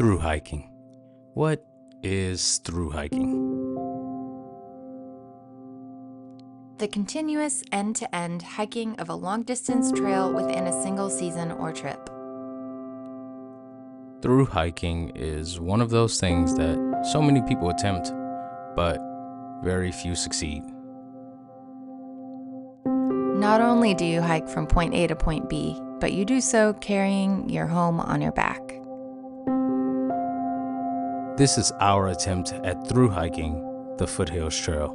Thru-hiking. What is thru-hiking? The continuous end-to-end hiking of a long-distance trail within a single season or trip. Thru-hiking is one of those things that so many people attempt, but very few succeed. Not only do you hike from point A to point B, but you do so carrying your home on your back. This is our attempt at thru-hiking the Foothills Trail.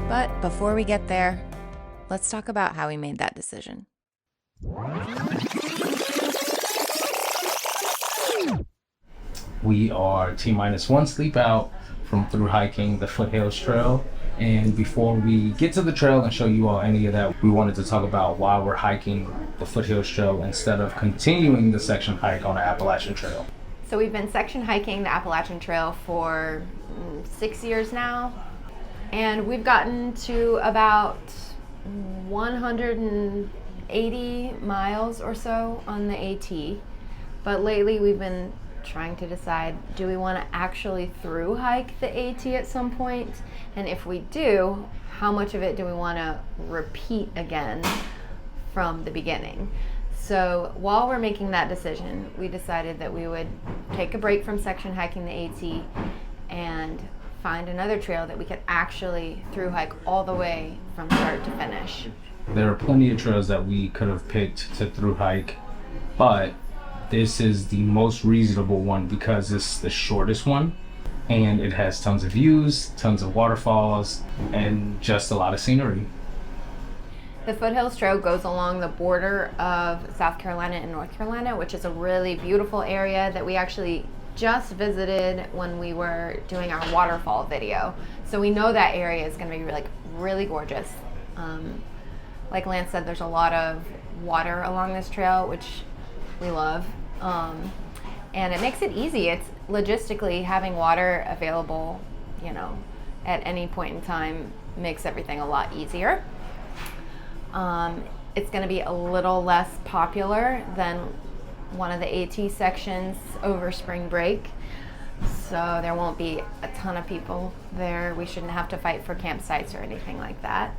But before we get there, let's talk about how we made that decision. We are T-1 sleep out from thru-hiking the Foothills Trail. And before we get to the trail and show you all any of that, we wanted to talk about why we're hiking the Foothills Trail instead of continuing the section hike on the Appalachian Trail. So we've been section hiking the Appalachian Trail for 6 years now, and we've gotten to about 180 miles or so on the AT. But lately we've been trying to decide, do we want to actually thru-hike the AT at some point? And if we do, how much of it do we want to repeat again from the beginning? So while we're making that decision, we decided that we would take a break from section hiking the AT and find another trail that we could actually thru-hike all the way from start to finish. There are plenty of trails that we could have picked to thru-hike, but this is the most reasonable one because it's the shortest one and it has tons of views, tons of waterfalls, and just a lot of scenery. The Foothills Trail goes along the border of South Carolina and North Carolina, which is a really beautiful area that we actually just visited when we were doing our waterfall video. So we know that area is going to be really gorgeous. Like Lance said, there's a lot of water along this trail, which we love. And it makes it easy. It's logistically having water available, at any point in time makes everything a lot easier. It's going to be a little less popular than one of the AT sections over spring break, so there won't be a ton of people there. We shouldn't have to fight for campsites or anything like that.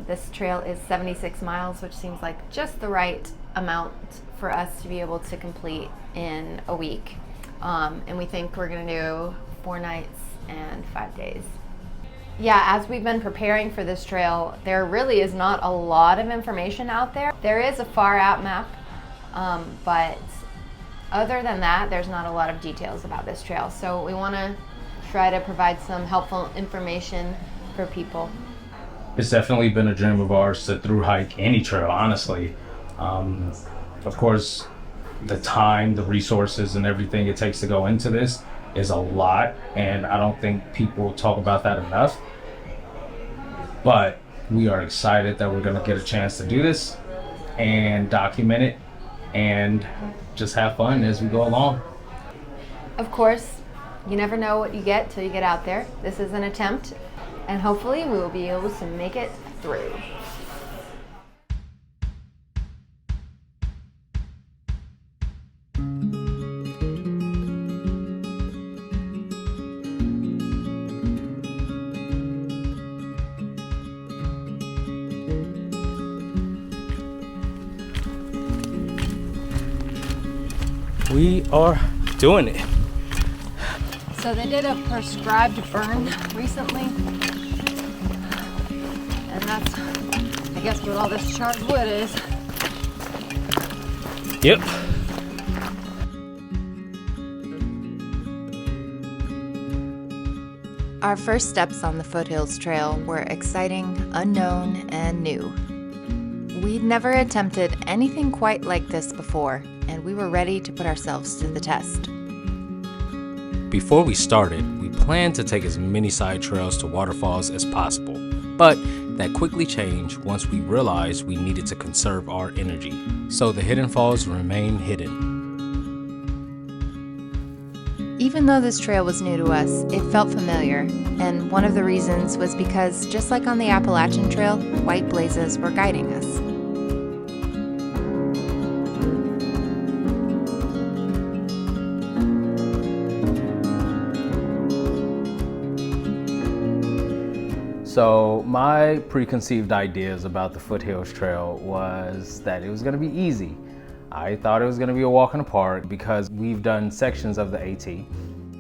This trail is 76 miles, which seems like just the right amount for us to be able to complete in a week. And we think we're going to do 4 nights and 5 days. Yeah, as we've been preparing for this trail, there really is not a lot of information out there. There is a far out map, but other than that, there's not a lot of details about this trail. So we want to try to provide some helpful information for people. It's definitely been a dream of ours to thru-hike any trail, honestly. Of course, the time, the resources, and everything it takes to go into this is a lot, and I don't think people talk about that enough. But we are excited that we're going to get a chance to do this and document it and just have fun as we go along. Of course, you never know what you get till you get out there. This is an attempt, and hopefully we will be able to make it through. We are doing it. So they did a prescribed burn recently. And that's, I guess, what all this charred wood is. Yep. Our first steps on the Foothills Trail were exciting, unknown, and new. We'd never attempted anything quite like this before, and we were ready to put ourselves to the test. Before we started, we planned to take as many side trails to waterfalls as possible, but that quickly changed once we realized we needed to conserve our energy, so the hidden falls remain hidden. Even though this trail was new to us, it felt familiar, and one of the reasons was because, just like on the Appalachian Trail, white blazes were guiding us. So my preconceived ideas about the Foothills Trail was that it was going to be easy. I thought it was going to be a walk in the park because we've done sections of the AT.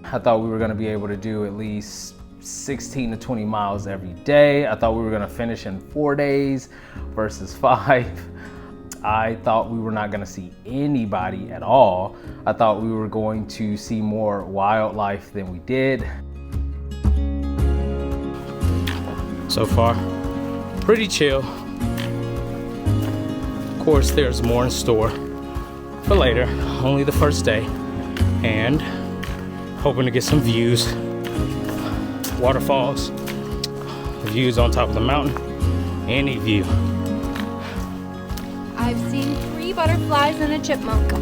I thought we were going to be able to do at least 16 to 20 miles every day. I thought we were going to finish in 4 days versus 5. I thought we were not going to see anybody at all. I thought we were going to see more wildlife than we did. So far, pretty chill. Of course, there's more in store for later, only the first day, and hoping to get some views, waterfalls, views on top of the mountain, any view. I've seen 3 butterflies and a chipmunk.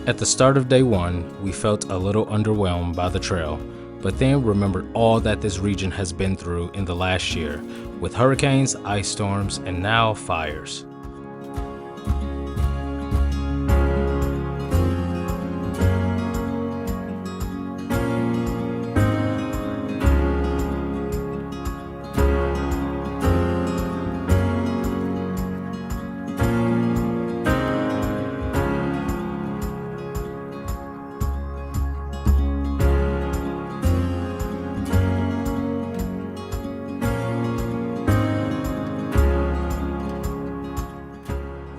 At the start of day 1, we felt a little underwhelmed by the trail, but then remembered all that this region has been through in the last year, with hurricanes, ice storms, and now fires.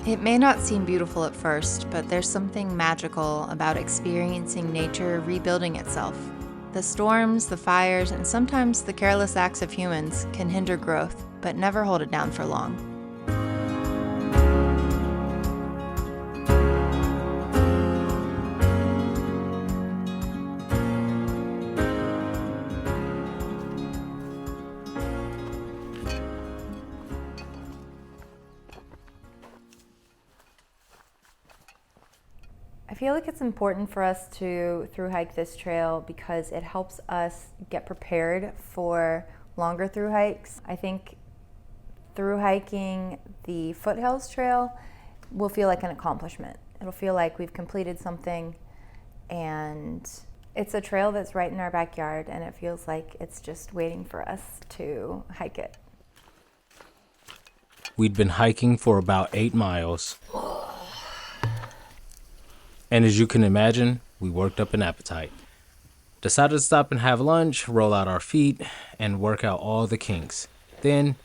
It may not seem beautiful at first, but there's something magical about experiencing nature rebuilding itself. The storms, the fires, and sometimes the careless acts of humans can hinder growth, but never hold it down for long. I feel like it's important for us to thru-hike this trail because it helps us get prepared for longer thru-hikes. I think thru-hiking the Foothills Trail will feel like an accomplishment. It'll feel like we've completed something, and it's a trail that's right in our backyard, and it feels like it's just waiting for us to hike it. We'd been hiking for about 8 miles. And as you can imagine, we worked up an appetite. Decided to stop and have lunch, roll out our feet, and work out all the kinks. Then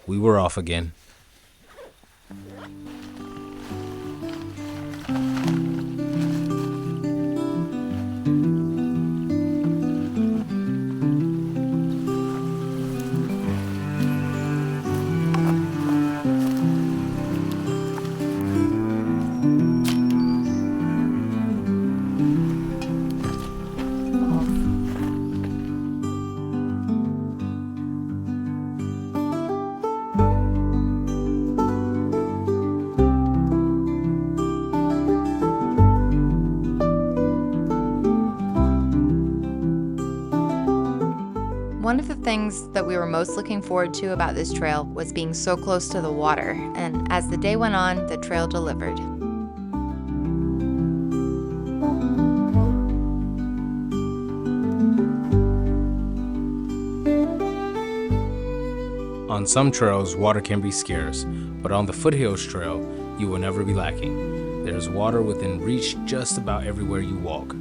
we were off again. One of the things that we were most looking forward to about this trail was being so close to the water, and as the day went on, the trail delivered. On some trails, water can be scarce, but on the Foothills Trail, you will never be lacking. There's water within reach just about everywhere you walk.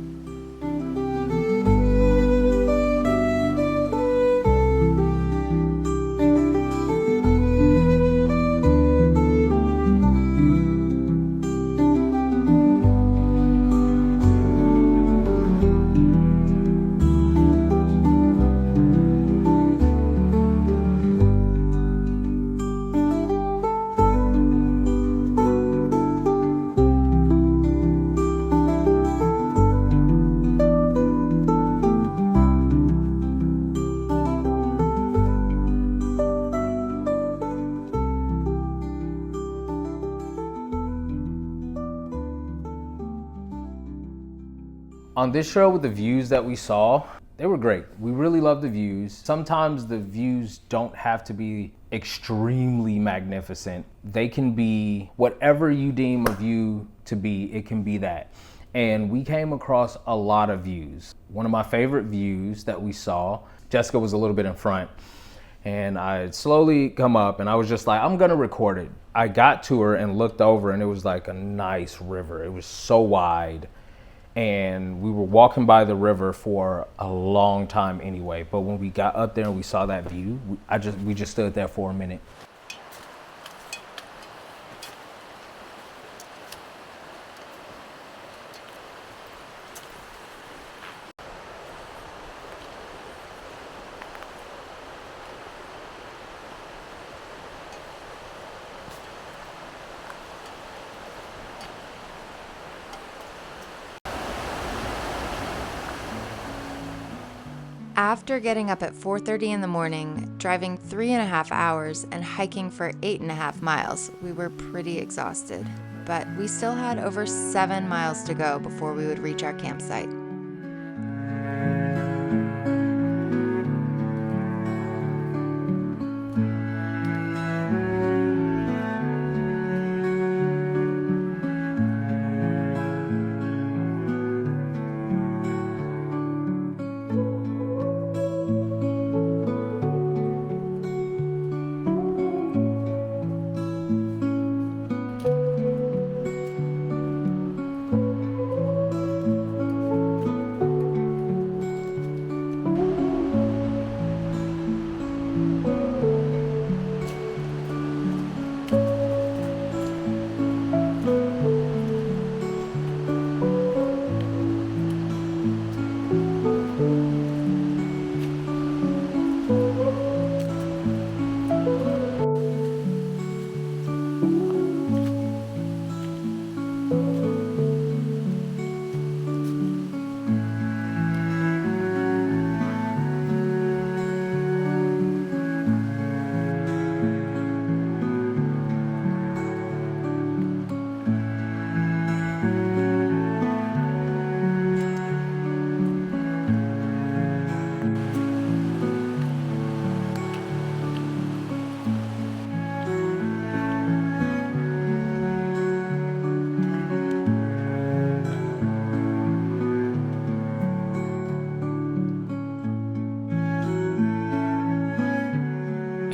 On this trail with the views that we saw, they were great. We really loved the views. Sometimes the views don't have to be extremely magnificent. They can be whatever you deem a view to be, it can be that. And we came across a lot of views. One of my favorite views that we saw, Jessica was a little bit in front, and I had slowly come up and I was just like, I'm gonna record it. I got to her and looked over and it was like a nice river. It was so wide. And we were walking by the river for a long time anyway. But when we got up there and we saw that view, we just stood there for a minute. After getting up at 4:30 in the morning, driving 3.5 hours, and hiking for 8.5 miles, we were pretty exhausted. But we still had over 7 miles to go before we would reach our campsite.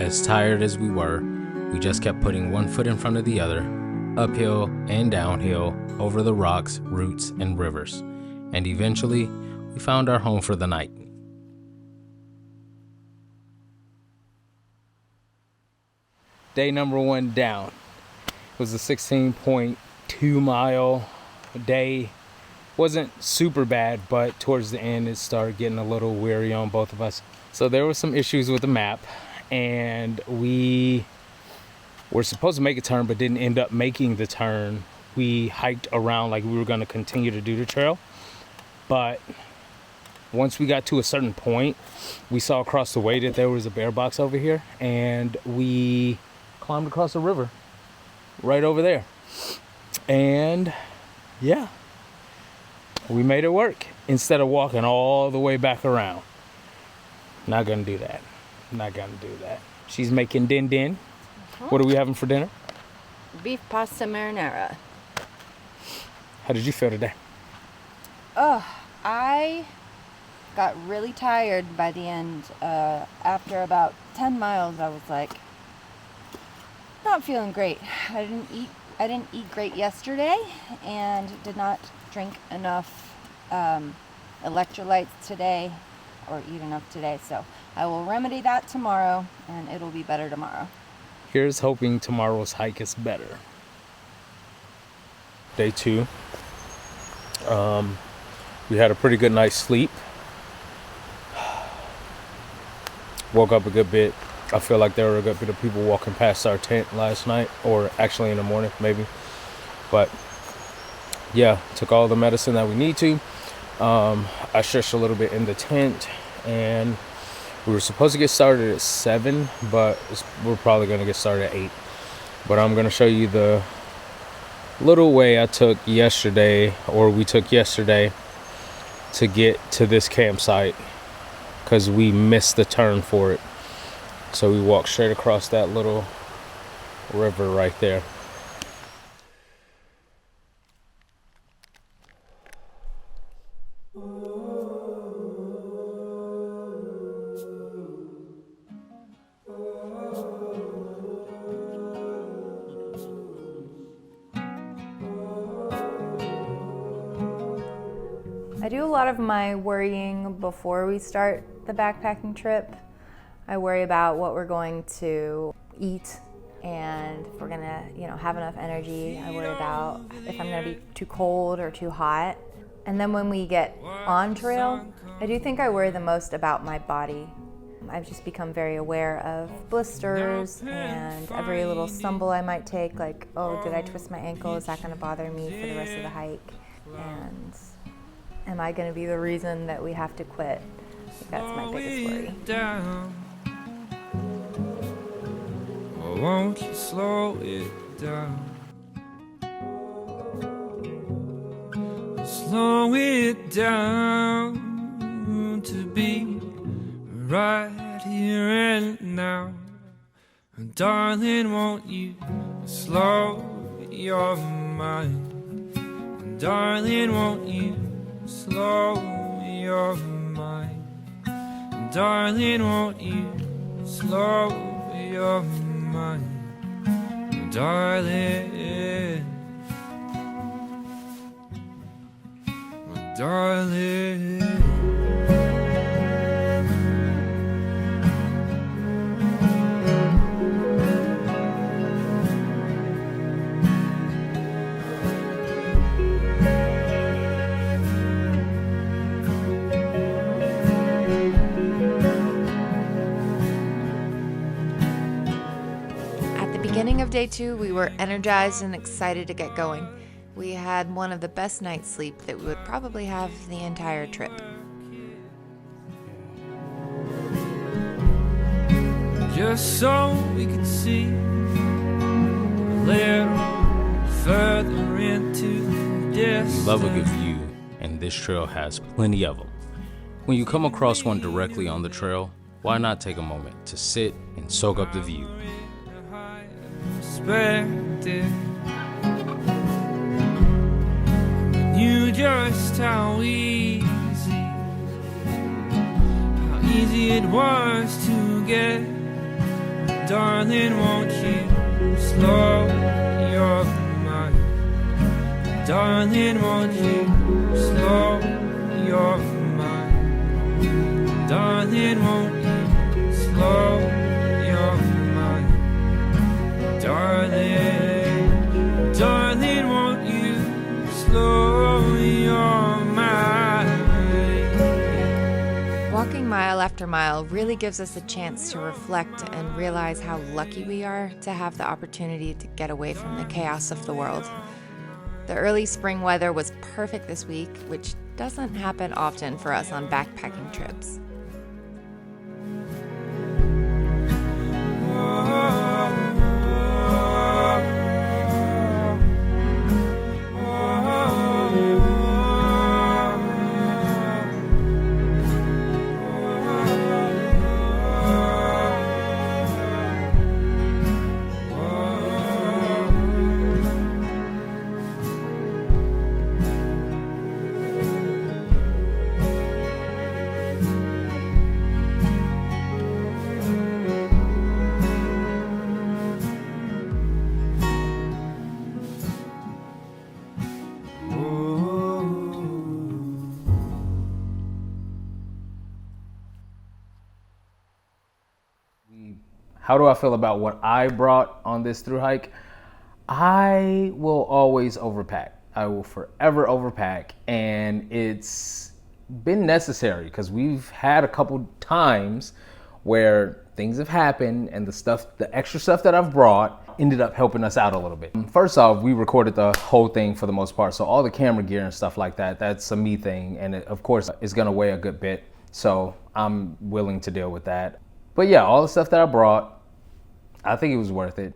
As tired as we were, we just kept putting one foot in front of the other, uphill and downhill, over the rocks, roots, and rivers. And eventually, we found our home for the night. Day number 1 down. It was a 16.2 mile day. Wasn't super bad, but towards the end it started getting a little weary on both of us. So there were some issues with the map, and we were supposed to make a turn but didn't end up making the turn. We hiked around like we were going to continue to do the trail, but once we got to a certain point, we saw across the way that there was a bear box over here, and we climbed across the river right over there. And yeah, we made it work instead of walking all the way back around. Not gonna do that. Not gonna do that. She's making din din. What are we having for dinner? Beef pasta marinara. How did you feel today? I got really tired by the end. After about 10 miles, I was like, not feeling great. I didn't eat great yesterday and did not drink enough electrolytes today or eat enough today. So I will remedy that tomorrow and it'll be better tomorrow. Here's hoping tomorrow's hike is better. Day 2. We had a pretty good night's sleep. Woke up a good bit. I feel like there were a good bit of people walking past our tent last night, or actually in the morning maybe. But yeah, took all the medicine that we need to. I stretched a little bit in the tent, and we were supposed to get started at 7, but we're probably going to get started at 8. But I'm going to show you the little way I took yesterday, or we took yesterday, to get to this campsite, because we missed the turn for it. So we walked straight across that little river right there. I do a lot of my worrying before we start the backpacking trip. I worry about what we're going to eat and if we're gonna, have enough energy. I worry about if I'm gonna be too cold or too hot. And then when we get on trail, I do think I worry the most about my body. I've just become very aware of blisters and every little stumble I might take, like, oh, did I twist my ankle? Is that gonna bother me for the rest of the hike? And am I gonna be the reason that we have to quit? I think that's my biggest worry. Won't you slow it down? Slow it down to be right here and now. Darling, won't you slow your mind? Darling, won't you slow your mind? Darling, won't you slow your mind? Darling, darling. Beginning of day 2, we were energized and excited to get going. We had one of the best night's sleep that we would probably have the entire trip. Just so we could see a little further into the distance. We love a good view, and this trail has plenty of them. When you come across one directly on the trail, why not take a moment to sit and soak up the view? Perspective. I knew just how easy it was to get. Darling, won't you slow your mind? Darling, won't you slow your mind? Darling, won't you slow your mind? Darling, darling, won't you slow your mind? Walking mile after mile really gives us a chance to reflect and realize how lucky we are to have the opportunity to get away from the chaos of the world. The early spring weather was perfect this week, which doesn't happen often for us on backpacking trips. How do I feel about what I brought on this through hike? I will always overpack. I will forever overpack, and it's been necessary because we've had a couple times where things have happened and the extra stuff that I've brought ended up helping us out a little bit. First off, we recorded the whole thing for the most part, so all the camera gear and stuff like that, that's a me thing, and it, of course, it's gonna weigh a good bit, so I'm willing to deal with that. But yeah, all the stuff that I brought, I think it was worth it.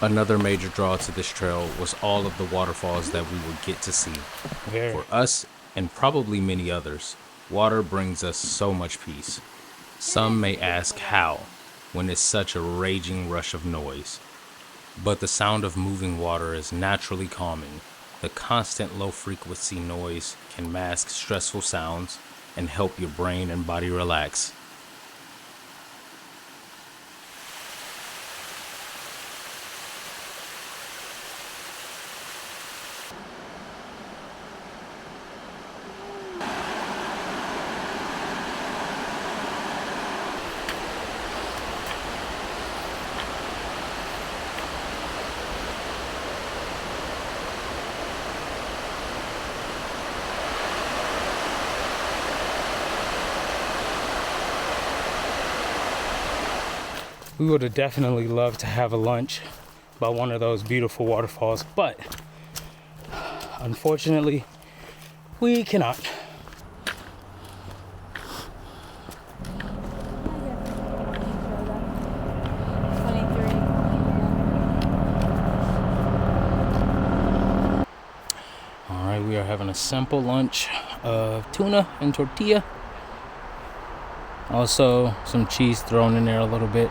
Another major draw to this trail was all of the waterfalls that we would get to see. For us, and probably many others, water brings us so much peace. Some may ask how, when it's such a raging rush of noise. But the sound of moving water is naturally calming. The constant low-frequency noise can mask stressful sounds and help your brain and body relax. We would have definitely loved to have a lunch by one of those beautiful waterfalls, but unfortunately, we cannot. All right, we are having a simple lunch of tuna and tortilla. Also, some cheese thrown in there a little bit.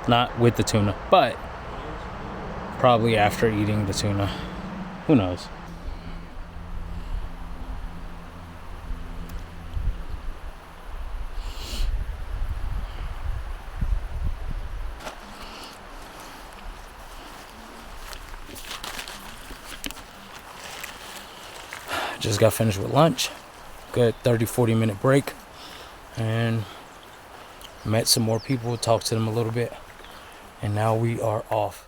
Not with the tuna, but probably after eating the tuna. Who knows? Just got finished with lunch. Good 30-40 minute break. And met some more people, talked to them a little bit. And now we are off.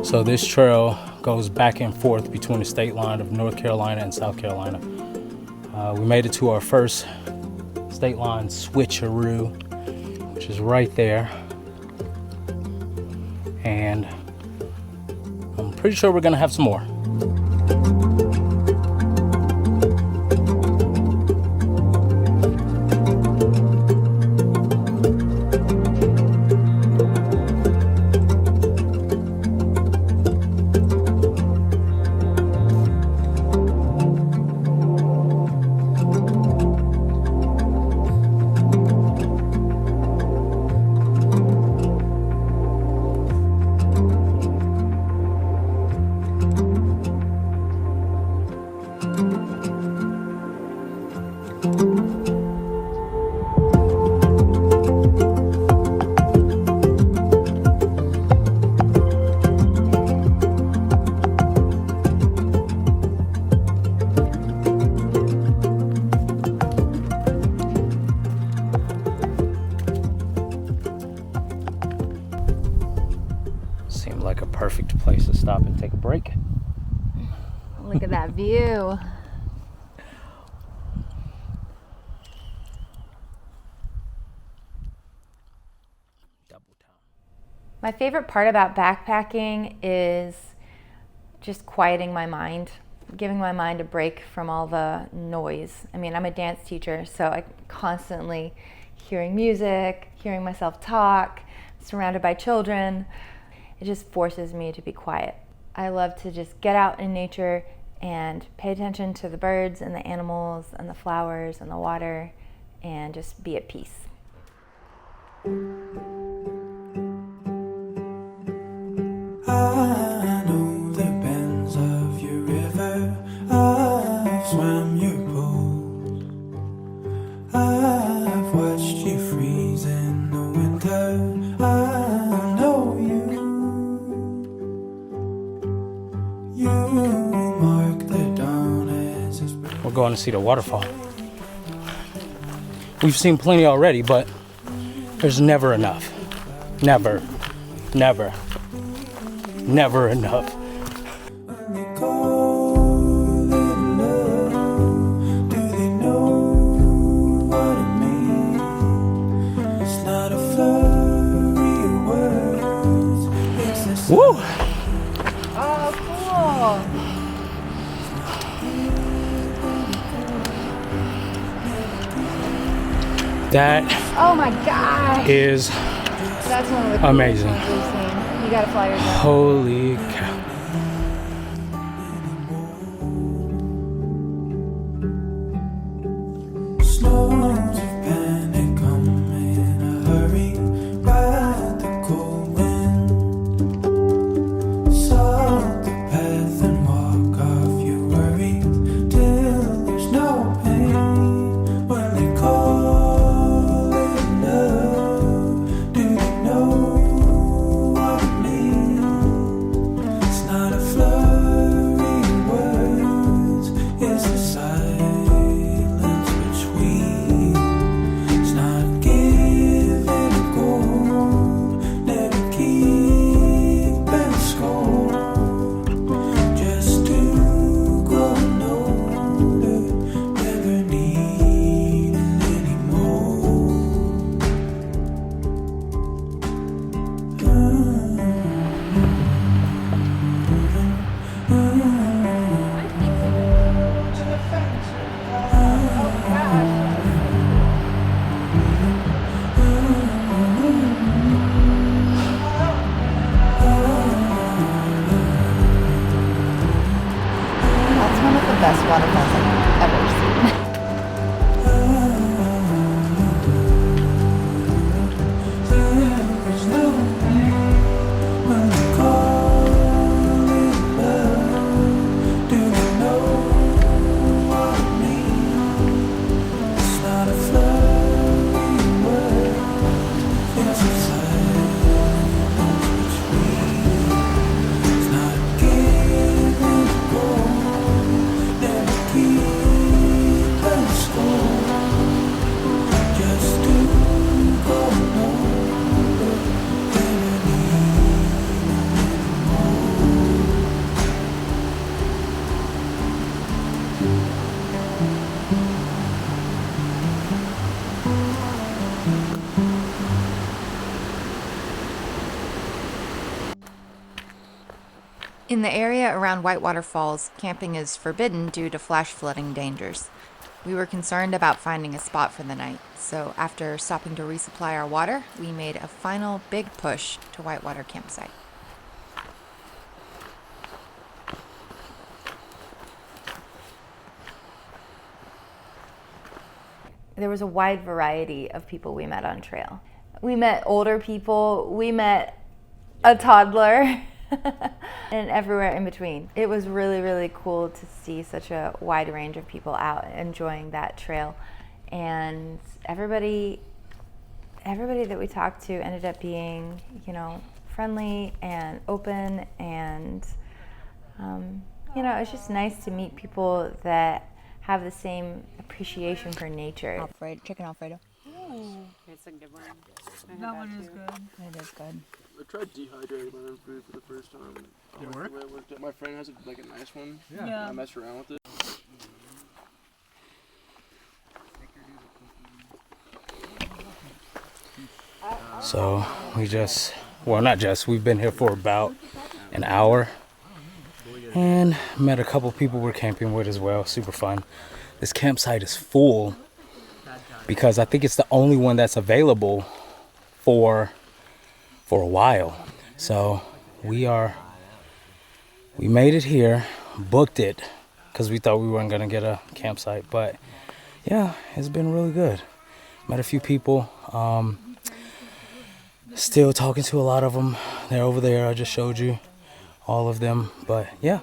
So this trail goes back and forth between the state line of North Carolina and South Carolina. We made it to our first state line switcheroo, which is right there. And I'm pretty sure we're gonna have some more. Seemed like a perfect place to stop and take a break. Look at that view. My favorite part about backpacking is just quieting my mind, giving my mind a break from all the noise. I mean, I'm a dance teacher, so I constantly hearing music, hearing myself talk, surrounded by children. It just forces me to be quiet. I love to just get out in nature and pay attention to the birds and the animals and the flowers and the water and just be at peace. I know the bends of your river. I've swam your pools. I've watched you freeze in the winter. I know you. You mark the dawn as it's We're going to see the waterfall. We've seen plenty already, but there's never enough. Never, never, never enough. Woo! Oh, cool. That Oh my gosh. is That's one of the coolest amazing. ones we've seen. You gotta fly yourself. Holy cow. Snows of panic come in a hurry. Ride the cold wind. Salt the path and walk off your worries till there's no pain. When they call it love, do you know what it means? It's not a flurry of words, it's a silence between. It's not giving a gold, never keeping score. Just to grow older, never needing anymore. That's one of the best waterfalls I've ever seen. There's no pain when they call it love. Do you know what it means? It's not a flurry of words, it's a silence between. It's not giving a goal, never keeping score. Just to go older, never needing anymore. In the area around Whitewater Falls, camping is forbidden due to flash flooding dangers. We were concerned about finding a spot for the night, so after stopping to resupply our water, we made a final big push to Whitewater Campsite. There was a wide variety of people we met on trail. We met older people, we met a toddler, and everywhere in between. It was really, really cool to see such a wide range of people out enjoying that trail. And everybody that we talked to ended up being, friendly and open, and it's just nice to meet people that have the same appreciation for nature. Alfredo, chicken Alfredo. It's a good one. That one is good. It is good. I tried dehydrating my own food for the first time. Did it work? The way it worked out. My friend has a nice one. Yeah. I messed around with it. So we've been here for about an hour, And met a couple people we're camping with as well. Super fun. This campsite is full because I think it's the only one that's available for a while. So we made it here, booked it because we thought we weren't gonna get a campsite, but yeah, it's been really good. Met a few people, still talking to a lot of them. They're over there. I just showed you all of them, but yeah,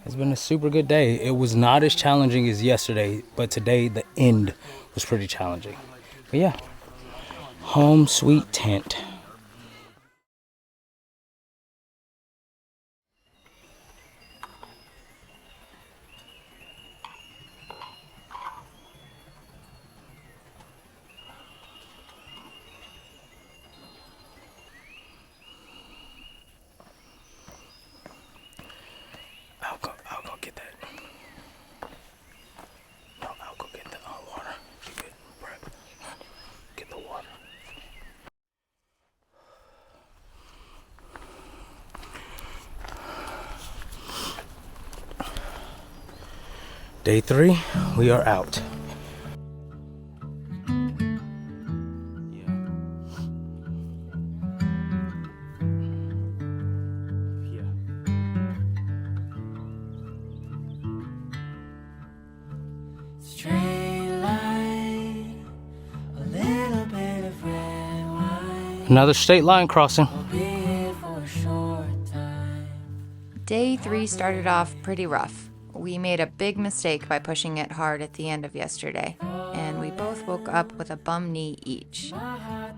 it's been a super good day. It was not as challenging as yesterday, but today the end was pretty challenging. But yeah, home sweet tent. I'll go get that. No, I'll go get the water. You get prep. Get the water. Day 3, we are out. Another state line crossing. Day 3 started off pretty rough. We made a big mistake by pushing it hard at the end of yesterday, and we both woke up with a bum knee each. I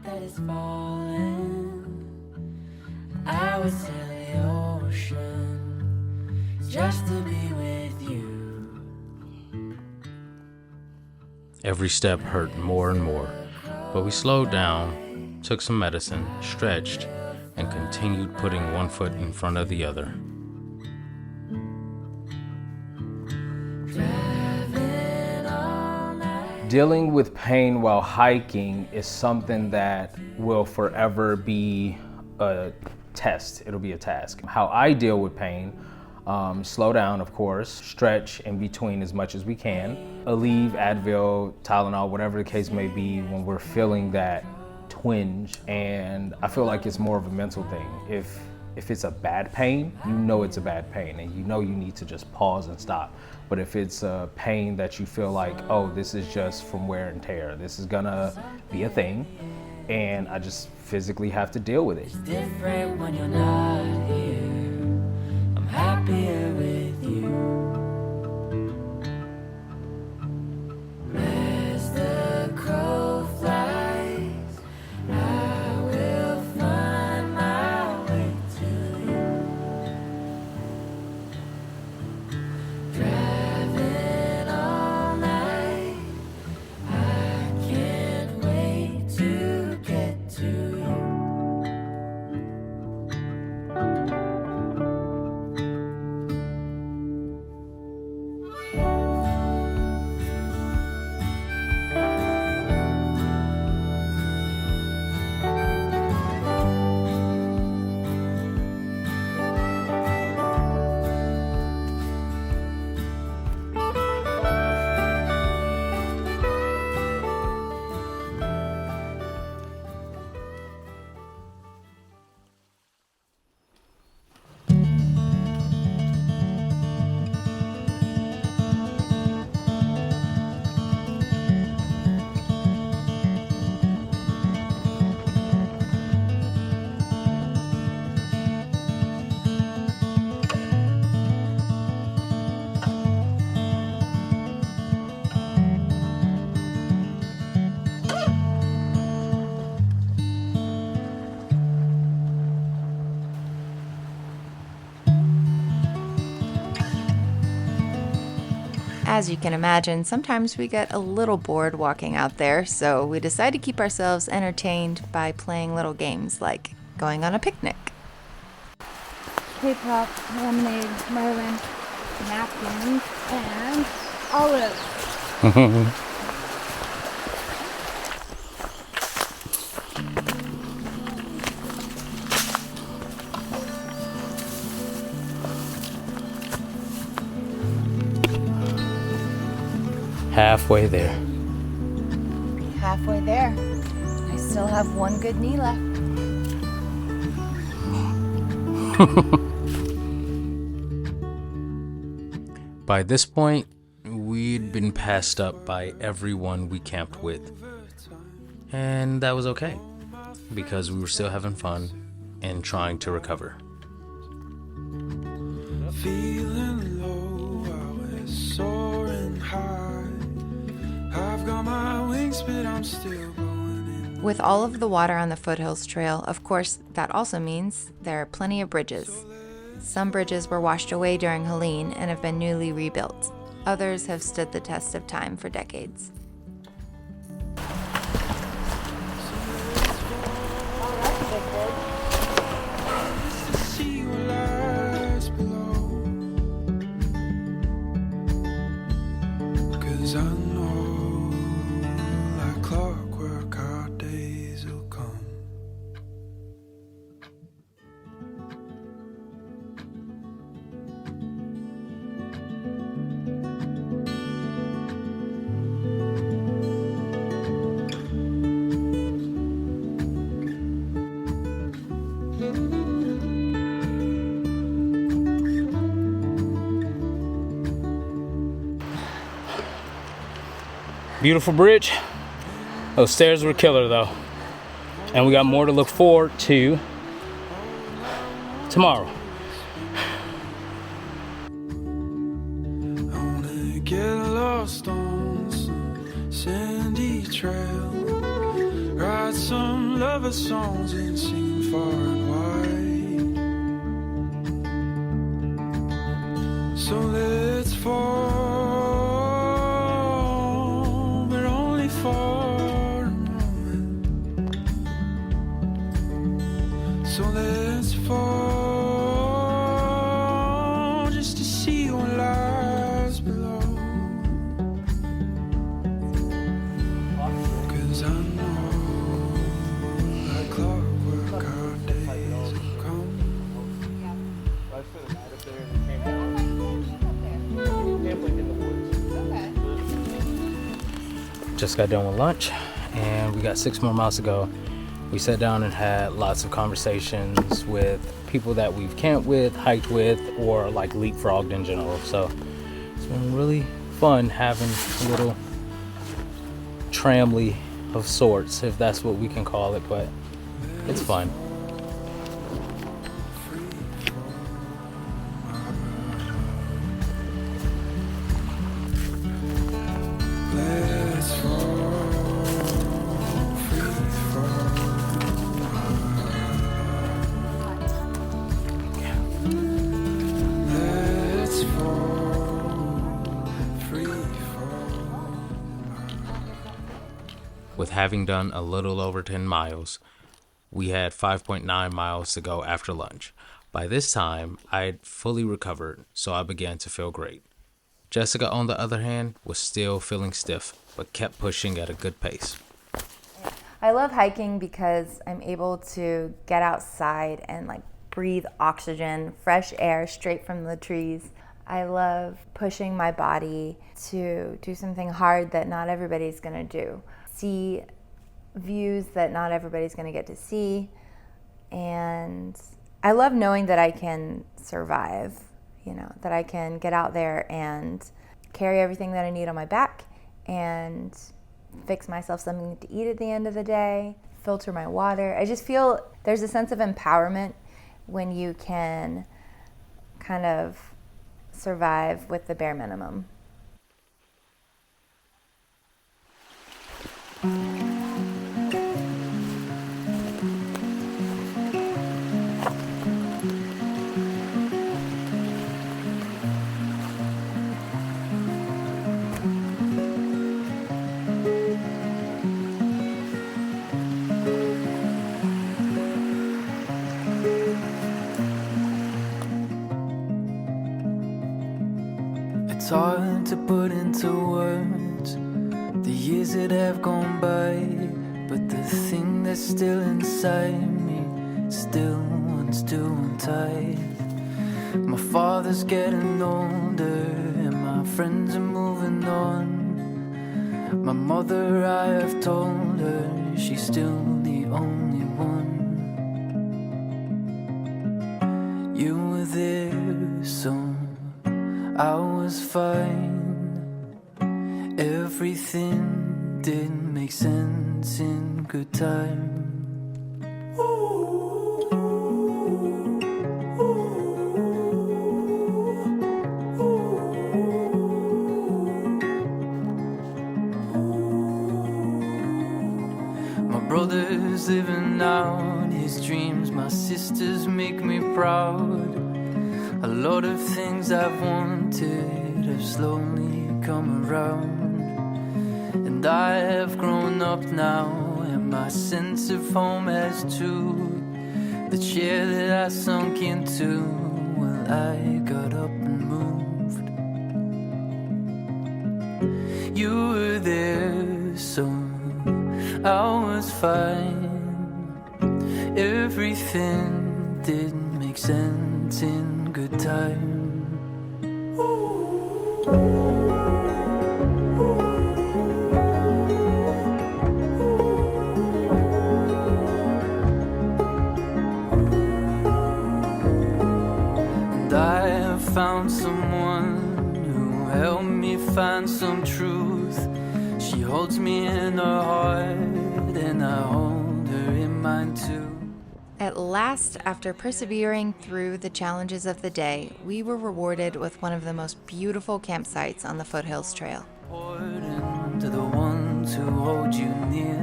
was in the ocean just to be with you. Every step hurt more and more, but we slowed down, took some medicine, stretched, and continued putting one foot in front of the other. Dealing with pain while hiking is something that will forever be a test. It'll be a task. How I deal with pain, slow down, of course, stretch in between as much as we can, Aleve, Advil, Tylenol, whatever the case may be when we're feeling that twinge. And I feel like it's more of a mental thing. If it's a bad pain, you know it's a bad pain and you know you need to just pause and stop. But if it's a pain that you feel like, oh, this is just from wear and tear, this is gonna be a thing, and I just physically have to deal with it. It's different when you're not here. I'm happier with you. As the crow flies, I will find my way to you. Driving all night, I can't wait to get to you. As you can imagine, sometimes we get a little bored walking out there, so we decide to keep ourselves entertained by playing little games like going on a picnic. K-pop, lemonade, Merlin, napkins, and olives. Halfway there. Halfway there. I still have one good knee left. By this point, we'd been passed up by everyone we camped with. And that was okay, because we were still having fun and trying to recover. Feeling low, I was soaring high. I've got my wings, but I'm still going in. With all of the water on the Foothills Trail, of course, that also means there are plenty of bridges. Some bridges were washed away during Helene and have been newly rebuilt. Others have stood the test of time for decades. See what lies below. 'Cause I know, like clockwork, our days will come. Beautiful bridge. Those stairs were killer though. And we got more to look forward to tomorrow. I wanna get lost on some sandy trail, write some lover songs and sing far and wide. So let's fall, but only for a moment. So let's fall, just to see what lies below. 'Cause I know, like clockwork, our days will come. Just got done with lunch and we got 6 more miles to go. We sat down and had lots of conversations with people that we've camped with, hiked with, or like leapfrogged in general. So it's been really fun having a little tramley of sorts, if that's what we can call it, but it's fun. Let's fall, free fall. Let's fall, free fall. With having done a little over 10 miles, we had 5.9 miles to go after lunch. By this time, I'd fully recovered, so I began to feel great. Jessica, on the other hand, was still feeling stiff, but kept pushing at a good pace. I love hiking because I'm able to get outside and like breathe oxygen, fresh air straight from the trees. I love pushing my body to do something hard that not everybody's gonna do. See views that not everybody's gonna get to see. And I love knowing that I can survive, you know, that I can get out there and carry everything that I need on my back and fix myself something to eat at the end of the day, filter my water. I just feel there's a sense of empowerment when you can kind of survive with the bare minimum. It's hard to put into words the years that have gone by, but the thing that's still inside me still wants to untie. My father's getting older and my friends are moving on. My mother, I have told her she's still the only one. You were there, so I was fine. Everything did make sense in good time. My brother's living out his dreams. My sisters make me proud. A lot of things I've wanted have slowly come around. And I have grown up now, and my sense of home has too. The chair that I sunk into, well, I got up and moved. You were there, so I was fine. Everything did make sense in good time. And I have found someone who helped me find some truth. She holds me in her heart, and I hold her in mine too. At last, after persevering through the challenges of the day, we were rewarded with one of the most beautiful campsites on the Foothills Trail. Important to the ones who hold you near.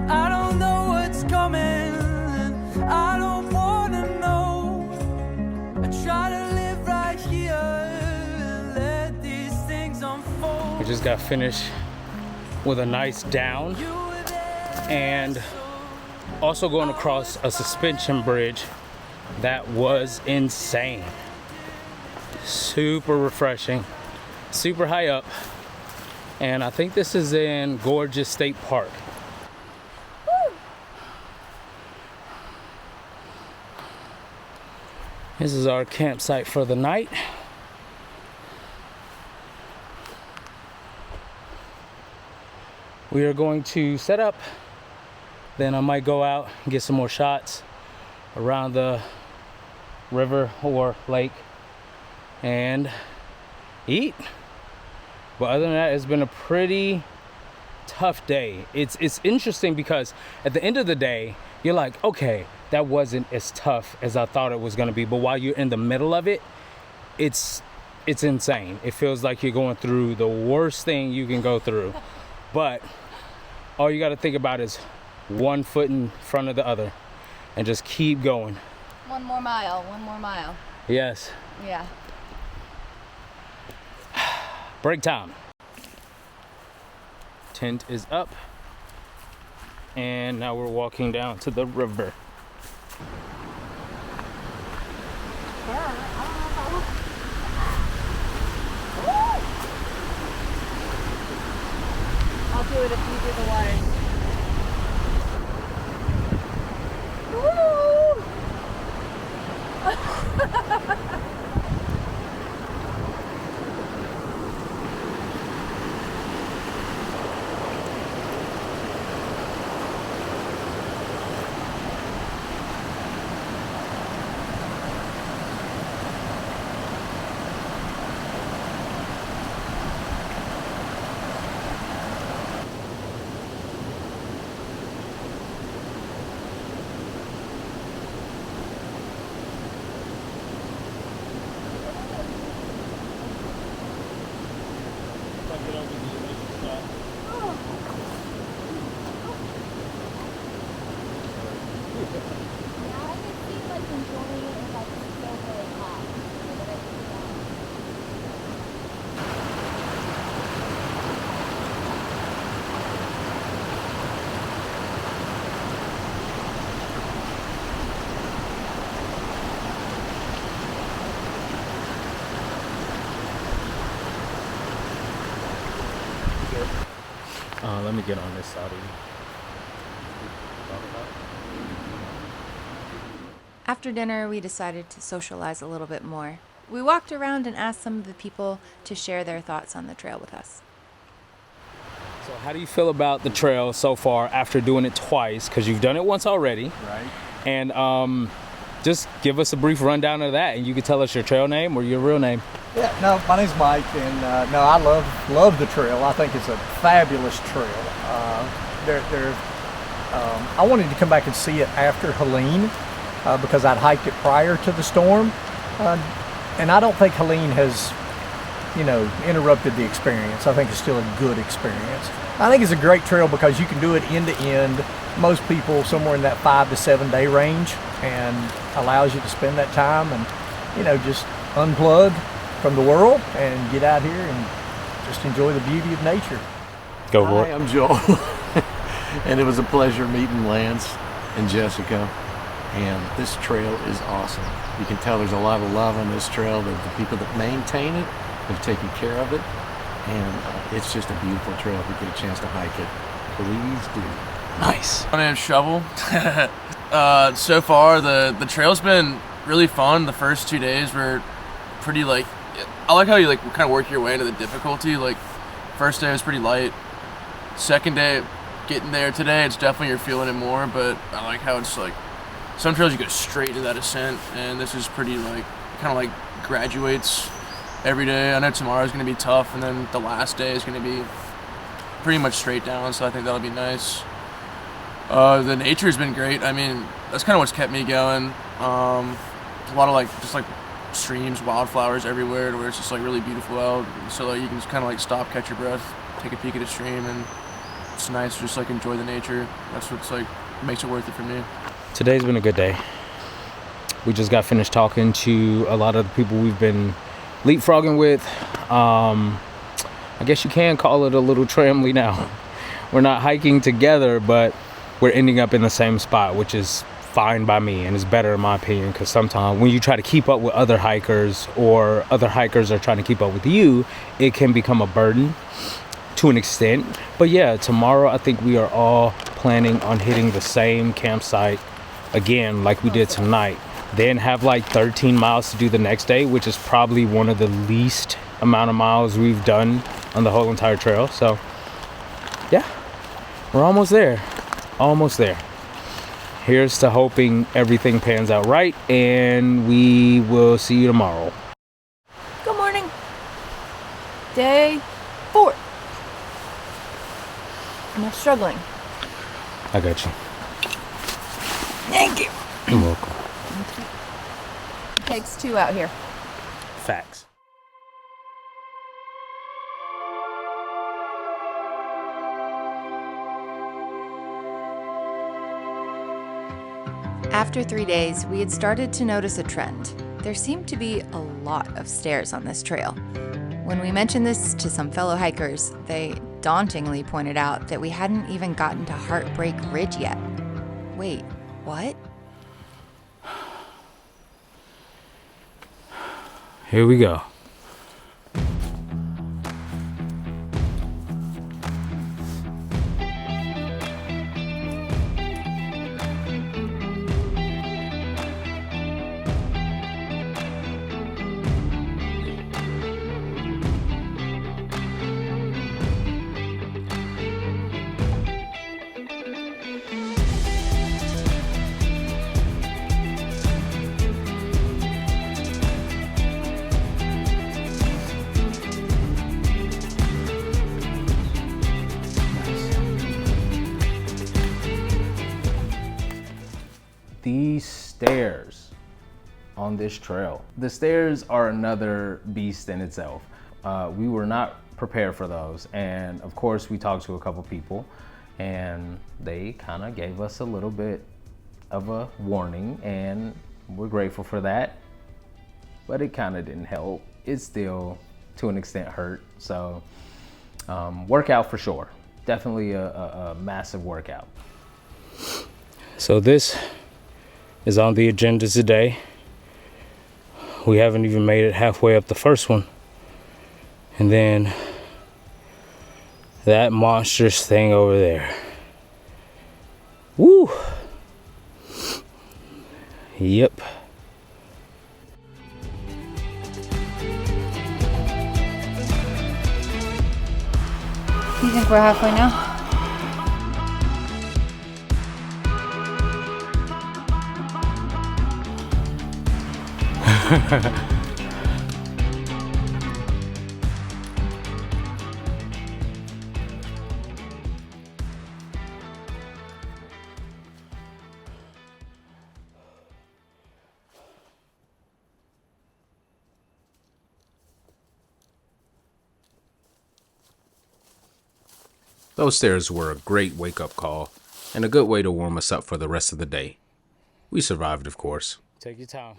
I don't know what's coming, I don't wanna know. I try to live right here and let these things unfold. We just got finished with a nice down and also going across a suspension bridge that was insane. Super refreshing, super high up, and I think this is in Gorgeous State Park. This is our campsite for the night. We are going to set up, then I might go out and get some more shots around the river or lake and eat. But other than that, it's been a pretty tough day. It's interesting because at the end of the day, you're like, okay, that wasn't as tough as I thought it was gonna be. But while you're in the middle of it, it's insane. It feels like you're going through the worst thing you can go through. But all you gotta think about is one foot in front of the other and just keep going. One more mile, one more mile. Yes. Yeah. Break time. Tent is up. And now we're walking down to the river. I'll do it if you do the water. Let me get on this side of you. After dinner, we decided to socialize a little bit more. We walked around and asked some of the people to share their thoughts on the trail with us. So how do you feel about the trail so far after doing it twice? Because you've done it once already. Right. And just give us a brief rundown of that, and you can tell us your trail name or your real name. Yeah, no, my name's Mike, and no, I love the trail. I think it's a fabulous trail. I wanted to come back and see it after Helene because I'd hiked it prior to the storm, and I don't think Helene has, interrupted the experience. I think it's still a good experience. I think it's a great trail because you can do it end to end. Most people somewhere in that 5 to 7 day range, and allows you to spend that time and just unplug from the world and get out here and just enjoy the beauty of nature. Go for Hi, it. I'm Joel, and it was a pleasure meeting Lance and Jessica, and this trail is awesome. You can tell there's a lot of love on this trail. The people that maintain it have taken care of it, and it's just a beautiful trail. If you get a chance to hike it, please do. Nice. My name's Shovel. So far, the trail's been really fun. The first 2 days were pretty I like how you kind of work your way into the difficulty. First day was pretty light. Second day, getting there today, it's definitely you're feeling it more. But I like how it's some trails you go straight into that ascent, and this is pretty kind of graduates every day. I know tomorrow's gonna be tough, and then the last day is gonna be pretty much straight down. So I think that'll be nice. The nature's been great. I mean, that's kind of what's kept me going. A lot of streams, wildflowers everywhere, where it's just really beautiful out. So you can just kind of stop, catch your breath, take a peek at a stream, and it's nice to just enjoy the nature. That's what's makes it worth it for me. Today's been a good day. We just got finished talking to a lot of the people we've been leapfrogging with. I guess you can call it a little tramly now. We're not hiking together, but we're ending up in the same spot, which is fine by me, and it's better in my opinion, because sometimes when you try to keep up with other hikers, or other hikers are trying to keep up with you, it can become a burden to an extent. But yeah, tomorrow I think we are all planning on hitting the same campsite again like we did tonight, then have 13 miles to do the next day, which is probably one of the least amount of miles we've done on the whole entire trail. So yeah, we're almost there. Here's to hoping everything pans out right, and we will see you tomorrow. Good morning. Day 4. I'm not struggling. I got you. Thank you. You're welcome. Takes 2 out here. Facts. After 3 days, we had started to notice a trend. There seemed to be a lot of stairs on this trail. When we mentioned this to some fellow hikers, they dauntingly pointed out that we hadn't even gotten to Heartbreak Ridge yet. Wait, what? Here we go. These stairs on this trail. The stairs are another beast in itself. We were not prepared for those. And of course we talked to a couple people and they kind of gave us a little bit of a warning, and we're grateful for that, but it kind of didn't help. It still to an extent hurt. So workout for sure. Definitely a massive workout. So this is on the agenda today. We haven't even made it halfway up the first one. And then that monstrous thing over there. Woo! Yep. You think we're halfway now? Those stairs were a great wake-up call and a good way to warm us up for the rest of the day. We survived, of course. Take your time.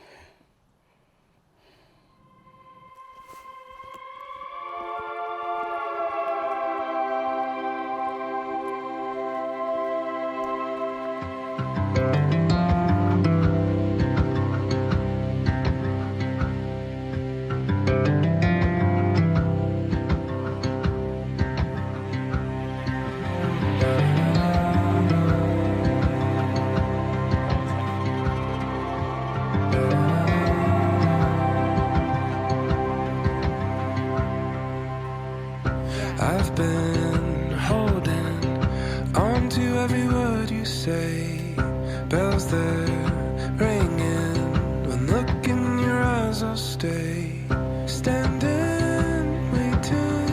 I've been holding on to every word you say. Bells that ringing when look in your eyes, I'll stay. Standing, waiting,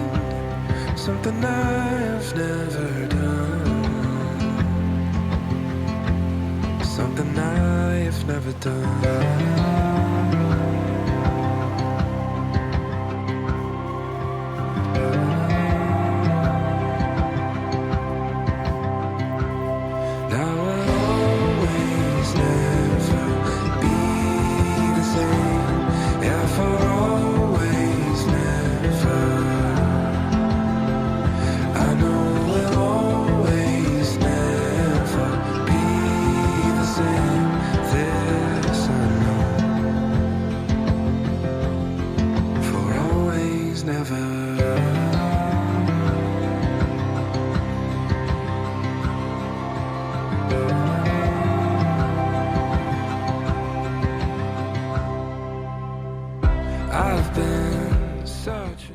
something I've never done. Something I've never done.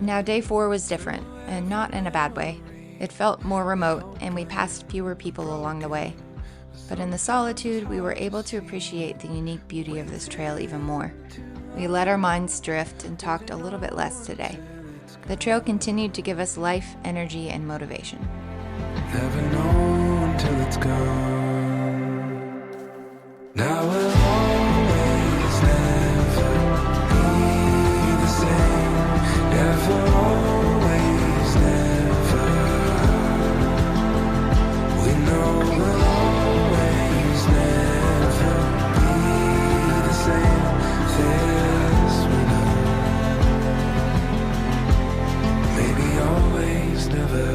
Now, day 4 was different, and not in a bad way. It felt more remote, and we passed fewer people along the way. But in the solitude, we were able to appreciate the unique beauty of this trail even more. We let our minds drift and talked a little bit less today. The trail continued to give us life, energy, and motivation. Never know until it's gone. Now we'll always never be the same. Never, always never. We know we'll always never be the same. This we know. Maybe always never.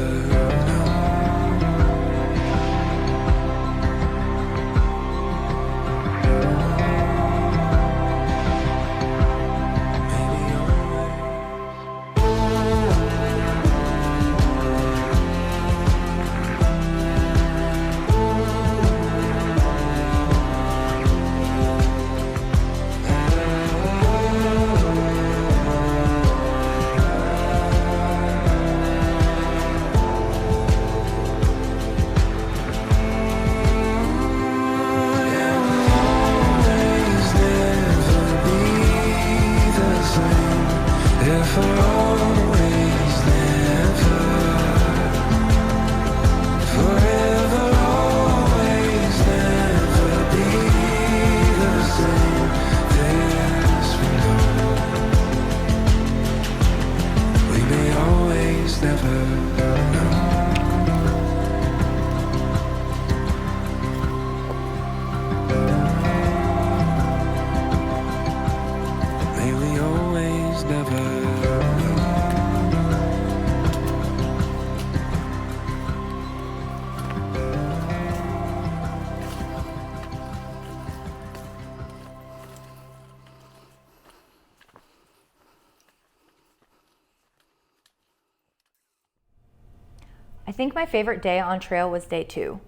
I think my favorite day on trail was day 2.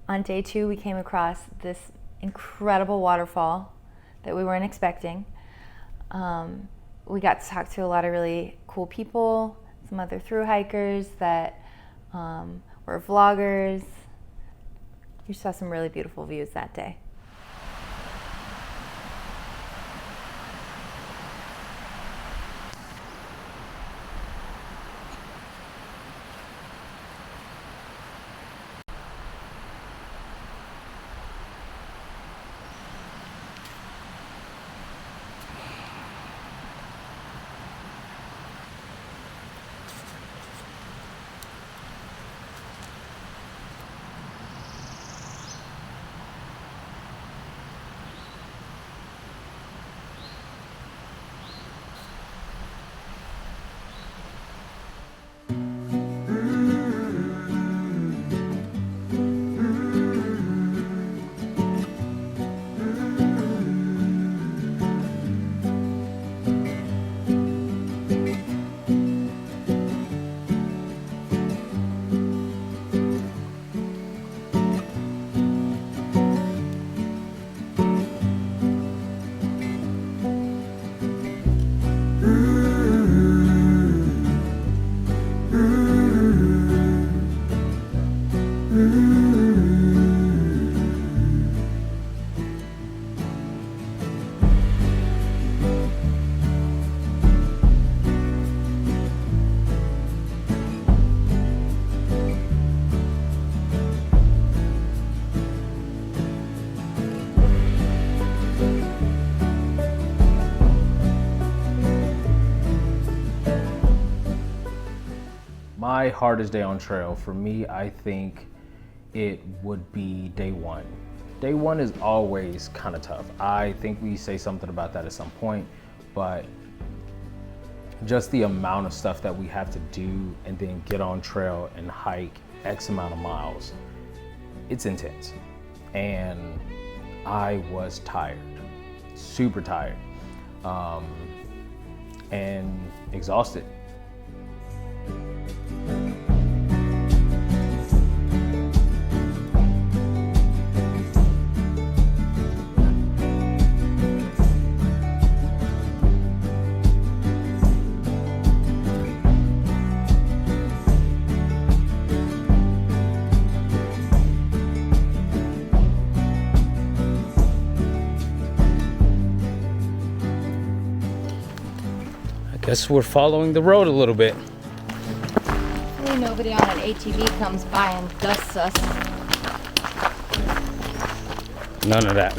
On day 2, we came across this incredible waterfall that we weren't expecting. We got to talk to a lot of really cool people, some other thru-hikers that We're vloggers. You saw some really beautiful views that day. My hardest day on trail, for me, I think it would be day one. Day one is always kind of tough. I think we say something about that at some point, but just the amount of stuff that we have to do and then get on trail and hike X amount of miles, it's intense. And I was tired, super tired, and exhausted. I guess we're following the road a little bit. Hopefully nobody on an ATV comes by and dusts us. None of that.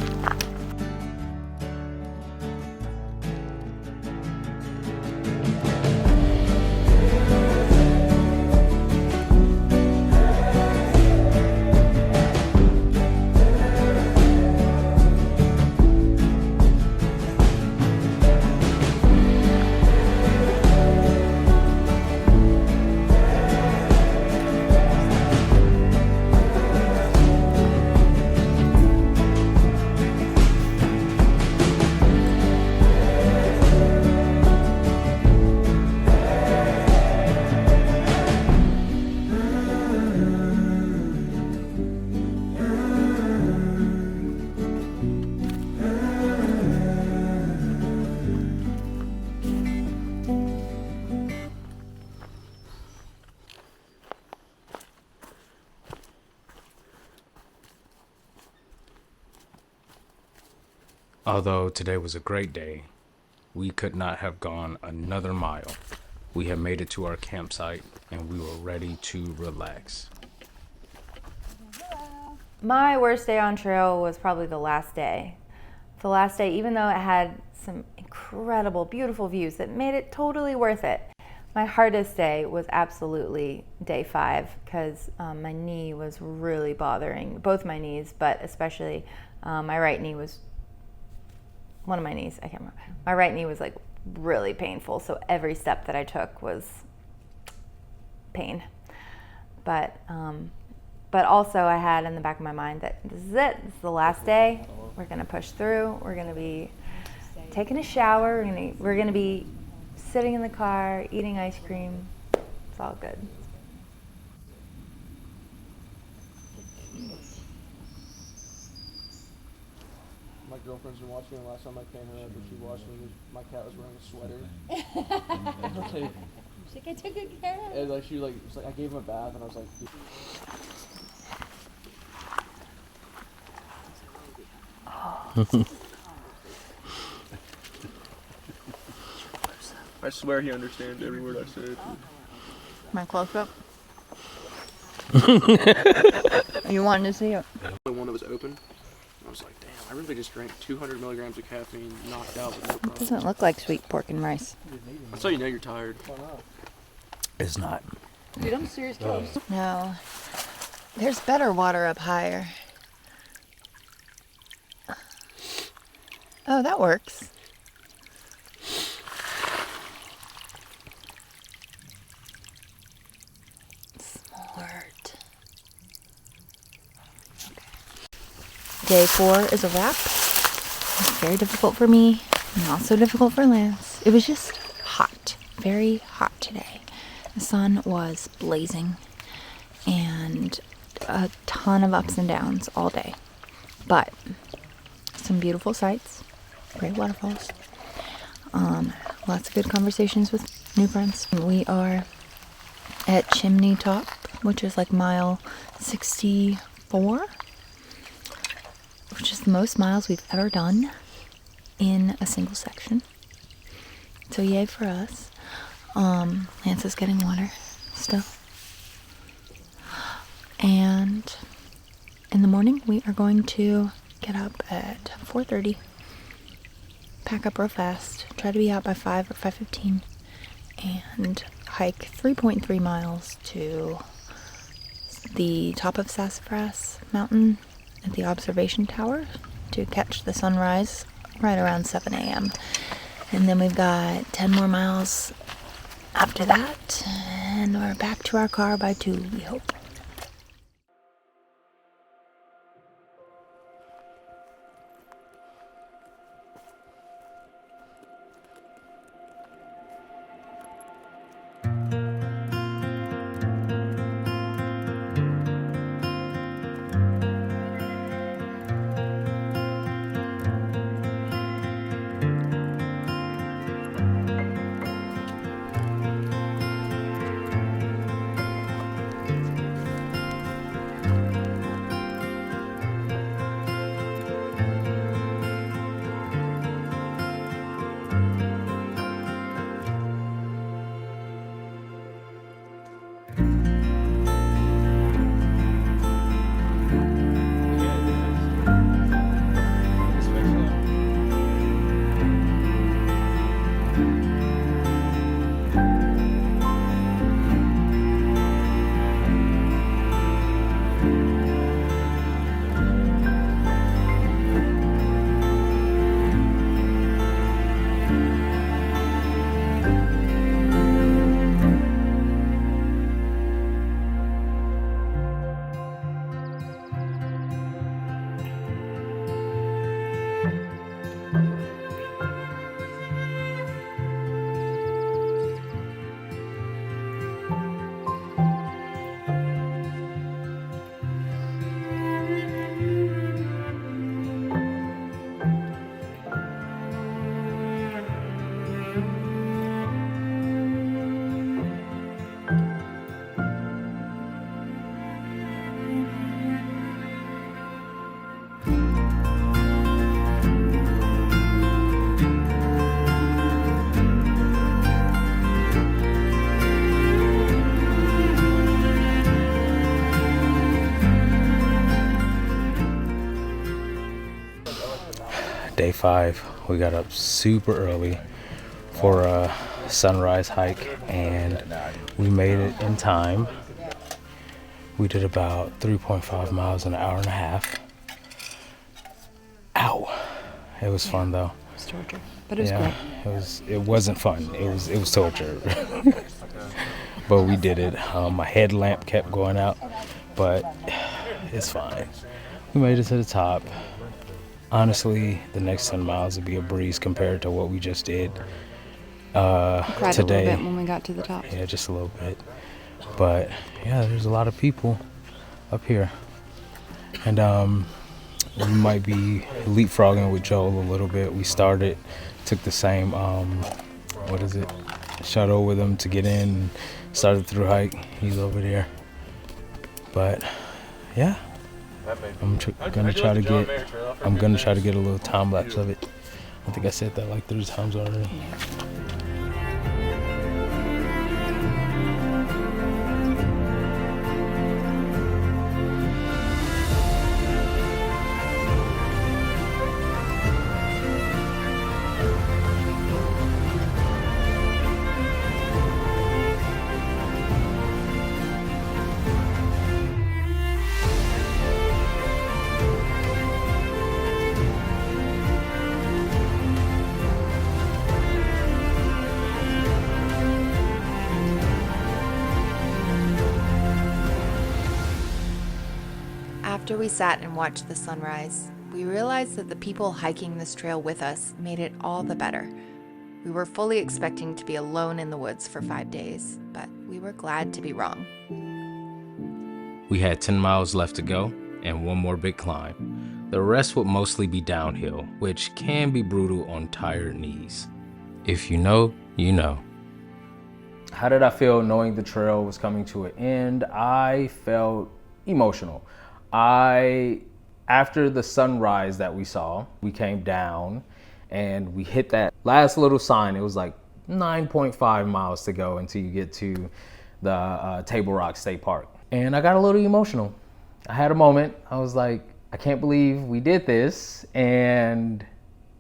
Although today was a great day, we could not have gone another mile. We had made it to our campsite and we were ready to relax. My worst day on trail was probably the last day. The last day, even though it had some incredible, beautiful views that made it totally worth it, my hardest day was absolutely day 5 because my knee was really bothering, both my knees, but especially my right knee was, one of my knees, I can't remember. My right knee was like really painful, so every step that I took was pain. But also I had in the back of my mind that this is it, this is the last day, we're gonna push through, we're gonna be taking a shower, we're gonna be sitting in the car, eating ice cream, it's all good. My girlfriend's been watching, and last time I came here after she watched me, my cat was wearing a sweater. Okay, She's like, I took good care of it. And like she was like I gave him a bath, and I was like. I swear he understands every word I said. My close up. You wanted to see it? The one that was open, I was like, damn, I really just drank 200 milligrams of caffeine, knocked out with no problem. It doesn't look like sweet pork and rice. That's how you know you're tired. It's not. Dude, I'm serious. No. There's better water up higher. Oh, that works. Smart. Day 4 is a wrap. It's very difficult for me, not so difficult for Lance. It was just hot, very hot today. The sun was blazing and a ton of ups and downs all day. But some beautiful sights, great waterfalls, lots of good conversations with new friends. We are at Chimney Top, which is like mile 64, which is the most miles we've ever done in a single section. So yay for us. Lance is getting water still. And in the morning we are going to get up at 4:30, pack up real fast, try to be out by 5 or 5:15, and hike 3.3 miles to the top of Sassafras Mountain at the observation tower to catch the sunrise right around 7 a.m. And then we've got 10 more miles after that, and we're back to our car by 2, we hope. Day 5, we got up super early for a sunrise hike, and we made it in time. We did about 3.5 miles in an hour and a half. Ow! It was fun though. It was torture, but it was great. It wasn't fun. It was torture. But we did it. My headlamp kept going out, but it's fine. We made it to the top. Honestly, the next 10 miles would be a breeze compared to what we just did Cried today. a little bit when we got to the top. Yeah, just a little bit. But yeah, there's a lot of people up here. And we might be leapfrogging with Joel a little bit. We took the same, shuttle with him to get in and start the Thru-hike. He's over there. But yeah, I'm gonna try to get a little time lapse of it. I think I said that like 3 times already. After we sat and watched the sunrise, we realized that the people hiking this trail with us made it all the better. We were fully expecting to be alone in the woods for 5 days, but we were glad to be wrong. We had 10 miles left to go and 1 more big climb. The rest would mostly be downhill, which can be brutal on tired knees. If you know, you know. How did I feel knowing the trail was coming to an end? I felt emotional. After the sunrise that we saw, we came down and we hit that last little sign. It was like 9.5 miles to go until you get to the Table Rock State Park. And I got a little emotional. I had a moment. I was like, I can't believe we did this. And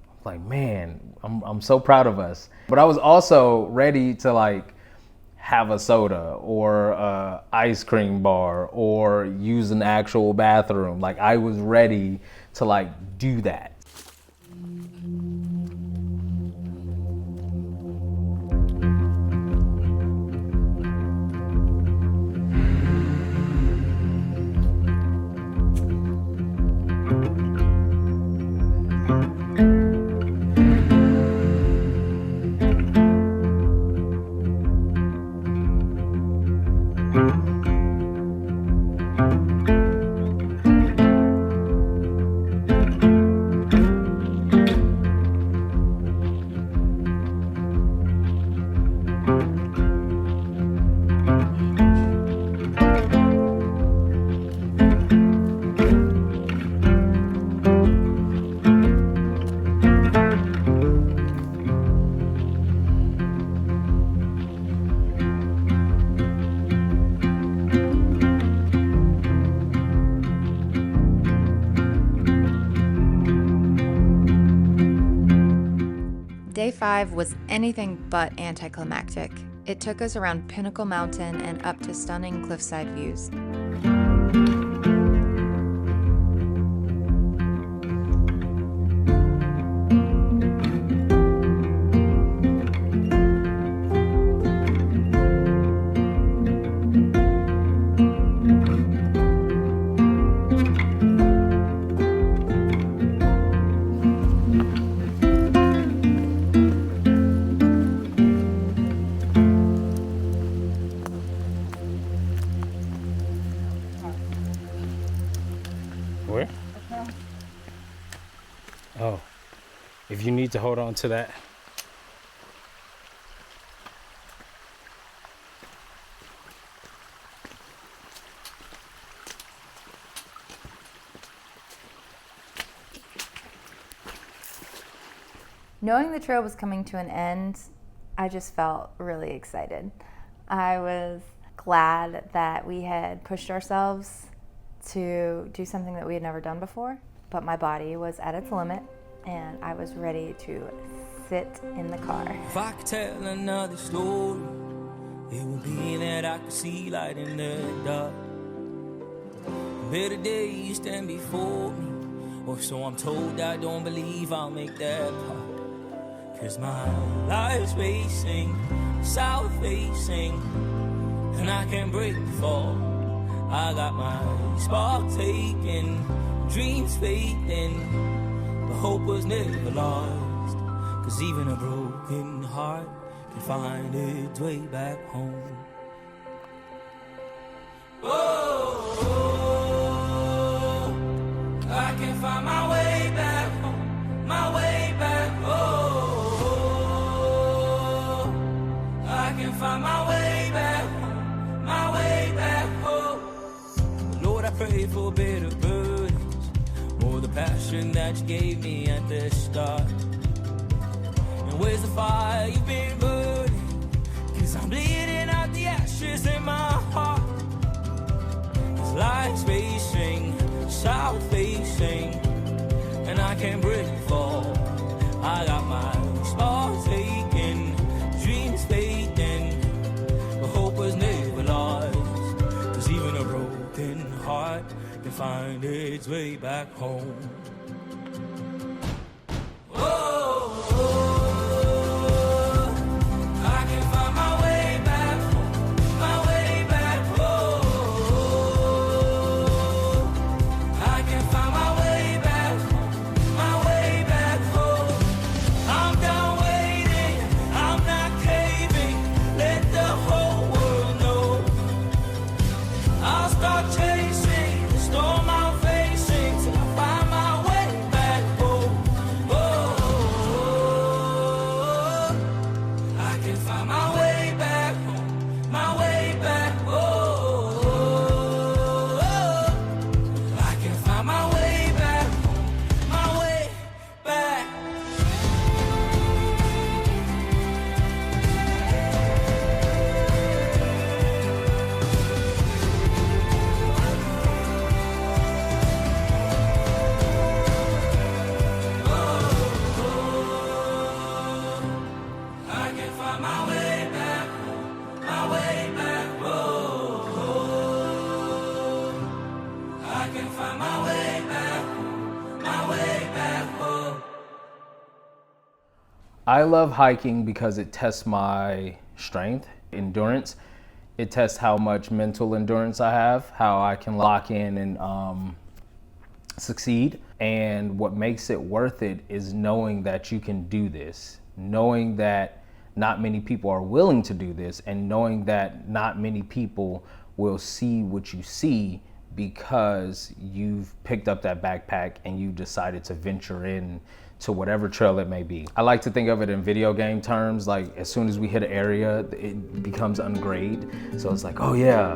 I'm like, man, I'm so proud of us. But I was also ready to like have a soda or a ice cream bar or use an actual bathroom. Like I was ready to like do that. Day 5 was anything but anticlimactic. It took us around Pinnacle Mountain and up to stunning cliffside views. Where? Oh, if you need to hold on to that. Knowing the trail was coming to an end, I just felt really excited. I was glad that we had pushed ourselves to do something that we had never done before, but my body was at its limit and I was ready to sit in the car. If I could tell another story, it would be that I could see light in the dark. Better days stand before me, or so I'm told. I don't believe I'll make that part. 'Cause my life's racing, south facing, and I can't break the fall. I got my spark taken, dreams fading, but hope was never lost. 'Cause even a broken heart can find its way back home. Oh, I can find my way back home, my way back home. I that you gave me at the start. And where's the fire you've been burning? 'Cause I'm bleeding out the ashes in my heart. 'Cause life's racing, south facing, and I can't break fall. I got my stars taken, dreams fading, but hope was never lost. 'Cause even a broken heart can find its way back home. I love hiking because it tests my strength, endurance. It tests how much mental endurance I have, how I can lock in and succeed. And what makes it worth it is knowing that you can do this, knowing that not many people are willing to do this, and knowing that not many people will see what you see because you've picked up that backpack and you decided to venture in to whatever trail it may be. I like to think of it in video game terms, like as soon as we hit an area, it becomes ungrade. So it's like, oh yeah,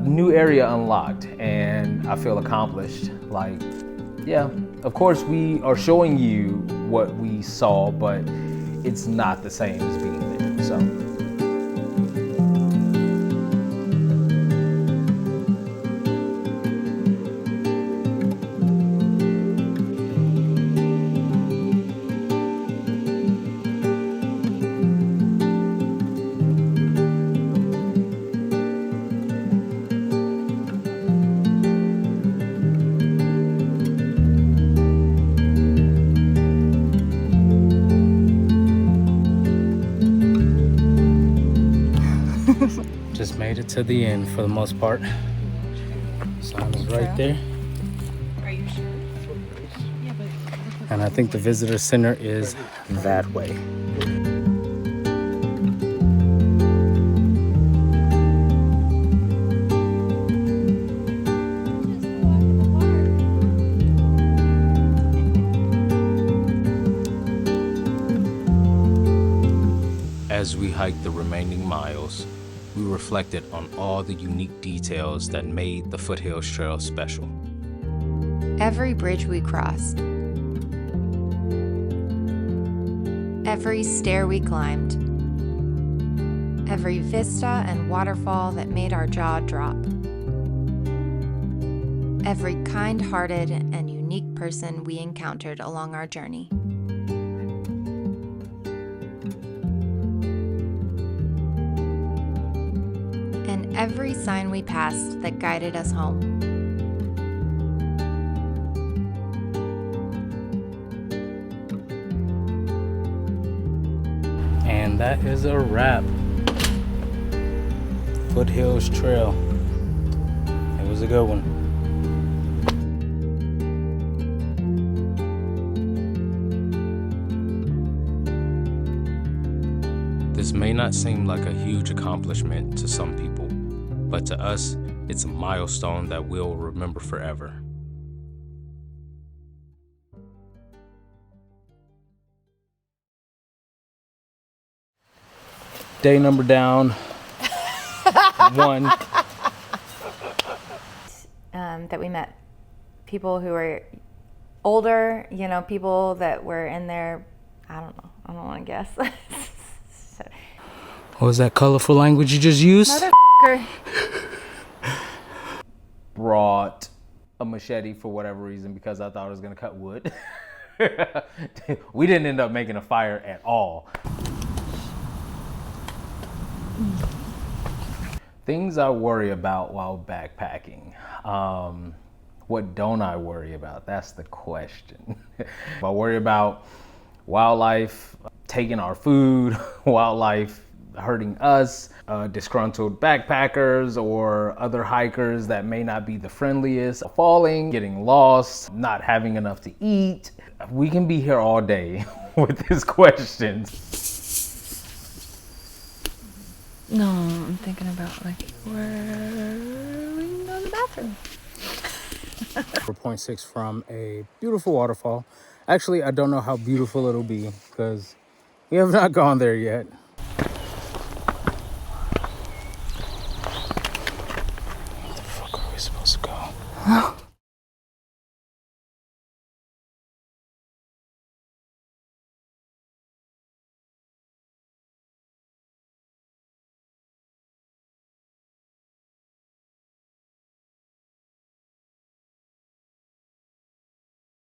new area unlocked, and I feel accomplished. Like, yeah, of course we are showing you what we saw, but it's not the same as being there, so. Just made it to the end for the most part. Sign is right there. Are you sure? Yeah, but And I think the visitor center is that way. As we hiked the remaining miles, we reflected on all the unique details that made the Foothills Trail special. Every bridge we crossed, every stair we climbed, every vista and waterfall that made our jaw drop, every kind-hearted and unique person we encountered along our journey. And every sign we passed that guided us home. And that is a wrap. Foothills Trail. It was a good one. This may not seem like a huge accomplishment to some people, but to us, it's a milestone that we'll remember forever. Day number down. One. That we met people who are older, you know, people that were in their, I don't know, I don't want to guess. So, What was that colorful language you just used? motherfucker. Brought a machete for whatever reason because I thought I was gonna cut wood. We didn't end up making a fire at all. Things I worry about while backpacking. What don't I worry about? That's the question. I worry about wildlife taking our food, wildlife hurting us, disgruntled backpackers or other hikers that may not be the friendliest, falling, getting lost, not having enough to eat. We can be here all day with these questions. No, I'm thinking about like where we can go to the bathroom. 4.6 from a beautiful waterfall. Actually, I don't know how beautiful it'll be because we have not gone there yet.